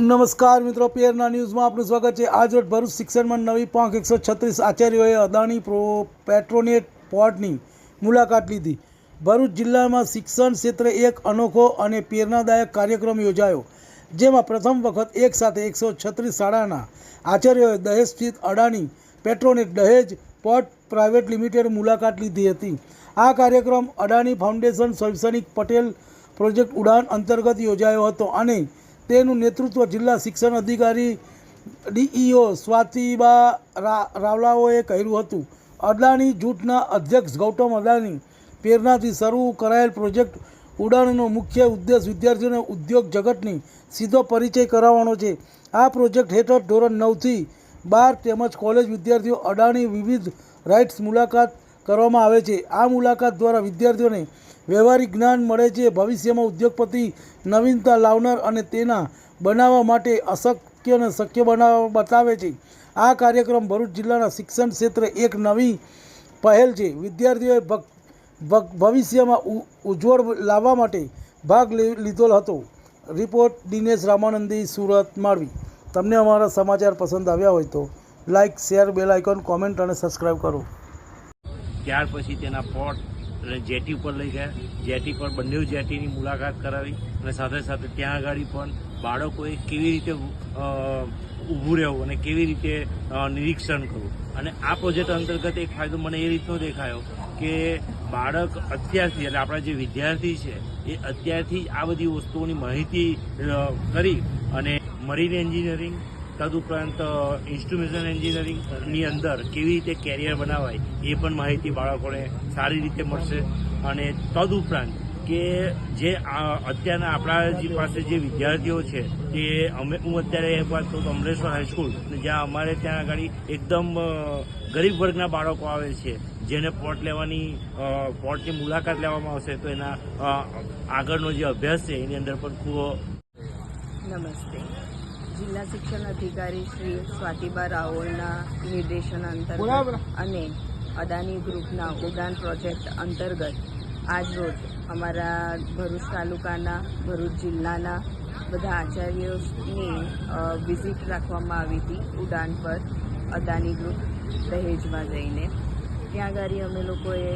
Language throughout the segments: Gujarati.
નમસ્કાર મિત્રો, પેરના ન્યૂઝમાં આપનું સ્વાગત છે। આજ રોજ ભરૂચ શિક્ષણમાં નવી પાંખ 136 આચાર્યોએ અદાણી પેટ્રોનેટ પોર્ટની મુલાકાત લીધી। ભરૂચ જિલ્લામાં શિક્ષણ ક્ષેત્રે એક અનોખો અને પ્રેરણાદાયક કાર્યક્રમ યોજાયો, જેમાં પ્રથમ વખત એક સાથે 136 શાળાના આચાર્યોએ દહેજ સ્થિત અદાણી પેટ્રોનેટ દહેજ પોર્ટ પ્રાઇવેટ લિમિટેડ મુલાકાત લીધી હતી। આ કાર્યક્રમ અદાણી ફાઉન્ડેશન શૈક્ષણિક પટેલ પ્રોજેક્ટ ઉડાન અંતર્ગત યોજાયો હતો અને તેનું નેતૃત્વ જિલ્લા શિક્ષણ અધિકારી ડીઈઓ સ્વાતિબા રાવલાઓએ કર્યું હતું। અદાણી જૂથના અધ્યક્ષ ગૌતમ અદાણી પ્રેરણાથી શરૂ કરાયેલ પ્રોજેક્ટ ઉડાનનો મુખ્ય ઉદ્દેશ વિદ્યાર્થીઓને ઉદ્યોગ જગતની સીધો પરિચય કરાવવાનો છે। આ પ્રોજેક્ટ હેઠળ ધોરણ 9 થી 12 તેમજ કોલેજ વિદ્યાર્થીઓ અદાણી વિવિધ રાઇટ્સ મુલાકાત કરવામાં આવે છે। આ મુલાકાત દ્વારા વિદ્યાર્થીઓને વ્યવહારિક જ્ઞાન મળે છે, ભવિષ્યમાં ઉદ્યોગપતિ નવીનતા લાવનાર અને તેના બનાવવા માટે અશક્યને શક્ય બનાવવા બતાવે છે। આ કાર્યક્રમ ભરૂચ જિલ્લાના શિક્ષણ ક્ષેત્રે એક નવી પહેલ છે। વિદ્યાર્થીઓએ ભવિષ્યમાં ઉજ્જવળ લાવવા માટે ભાગ લીધો હતો। રિપોર્ટ દિનેશ રામાનંદી, સુરત, માંડવી। તમને અમારા સમાચાર પસંદ આવ્યા હોય તો like, share, bell icon, comment અને સબસ્ક્રાઈબ કરો। ત્યાર પછી તેના પોર્ટ અને જેટી ઉપર લઈ ગયા। જેટી પર બંને જેટીની મુલાકાત કરાવી અને સાથે સાથે ત્યાં આગળ પણ બાળકોએ કેવી રીતે ઊભું રહેવું અને કેવી રીતે નિરીક્ષણ કરવું। અને આ પ્રોજેક્ટ અંતર્ગત એક ફાયદો મને એ રીતનો દેખાયો કે બાળક અત્યારથી એટલે આપણા જે વિદ્યાર્થી છે એ અત્યારથી આ બધી વસ્તુઓની માહિતી કરી અને મરીન એન્જિનિયરિંગ તદુપરાંત ઇન્સ્ટ્રુમેન્ટેશન એન્જિનિયરિંગની અંદર કેવી રીતે કેરિયર બનાવાય એ પણ માહિતી બાળકોને સારી રીતે મળશે। અને તદુપરાંત કે જે અત્યારના આપણા પાસે જે વિદ્યાર્થીઓ છે તે હું અત્યારે એક વાત કહું તો અમરેશ્વર હાઈસ્કૂલ જ્યાં અમારે ત્યાં આગળ એકદમ ગરીબ વર્ગના બાળકો આવે છે, જેને પોર્ટની મુલાકાત લેવામાં આવશે તો એના આગળનો જે અભ્યાસ છે એની અંદર પણ ખૂબ નમસ્તે। જિલ્લા શિક્ષણ અધિકારી શ્રી સ્વાતિબા રાવલના નિર્દેશન અંતર્ગત અને અદાણી ગ્રુપના ઉડાન પ્રોજેક્ટ અંતર્ગત આજરોજ અમારા ભરૂચ તાલુકાના, ભરૂચ જિલ્લાના બધા આચાર્યોની વિઝિટ રાખવામાં આવી હતી ઉડાન પર અદાણી ગ્રુપ દહેજમાં જઈને। ત્યાં આગળ અમે લોકોએ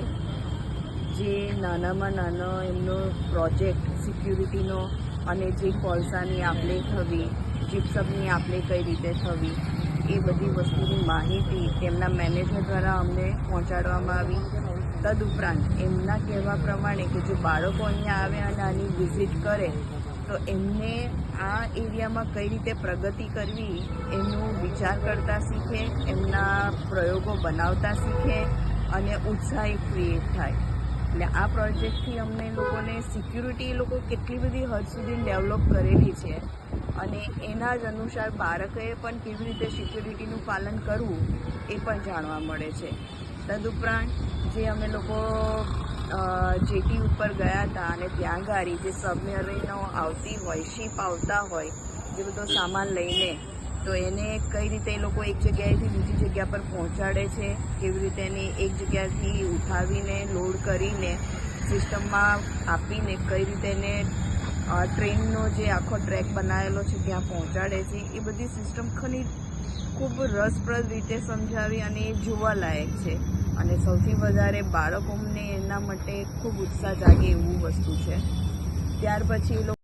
જે નાનામાં નાનો એમનો પ્રોજેક્ટ સિક્યુરિટીનો અને જે કોલસાની આપલે થવી, જીપ્સમની આપલે કઈ રીતે થવી એ બધી વસ્તુની માહિતી તેમના મેનેજર દ્વારા અમને પહોંચાડવામાં આવી। તદુપરાંત એમના કહેવા પ્રમાણે કે જો બાળકો અહીંયા આવે અને આની વિઝિટ કરે તો એમને આ એરિયામાં કઈ રીતે પ્રગતિ કરવી એનું વિચાર કરતા શીખે, એમના પ્રયોગો બનાવતા શીખે અને ઉત્સાહ ક્રિએટ થાય। એટલે આ પ્રોજેક્ટથી અમને લોકોને સિક્યુરિટી એ લોકો કેટલી બધી હદ સુધી ડેવલપ કરેલી છે અને એના જ અનુસાર બાળકોએ પણ કેવી રીતે સિક્યુરિટીનું પાલન કરવું એ પણ જાણવા મળે છે। તદુપરાંત જે અમે લોકો જેટી ઉપર ગયા હતા અને ત્યાં ગાડી જે સબમરીનો આવતી હોય, શિપ આવતા હોય, જે બધો સામાન લઈને તો એને કઈ રીતે એ લોકો એક જગ્યાએથી બીજી જગ્યા પર પહોંચાડે છે, કેવી રીતે એને એક જગ્યાથી ઉઠાવીને લોડ કરીને સિસ્ટમમાં આપીને કઈ રીતે એને ટ્રેનનો જે આખો ટ્રેક બનાવેલો છે ત્યાં પહોંચાડે છે, એ બધી સિસ્ટમ ખૂબ રસપ્રદ રીતે સમજાવી અને એ જોવાલાયક છે અને સૌથી વધારે બાળકોને એના માટે ખૂબ ઉત્સાહ જાગે એવું વસ્તુ છે। ત્યાર પછી એ લોકો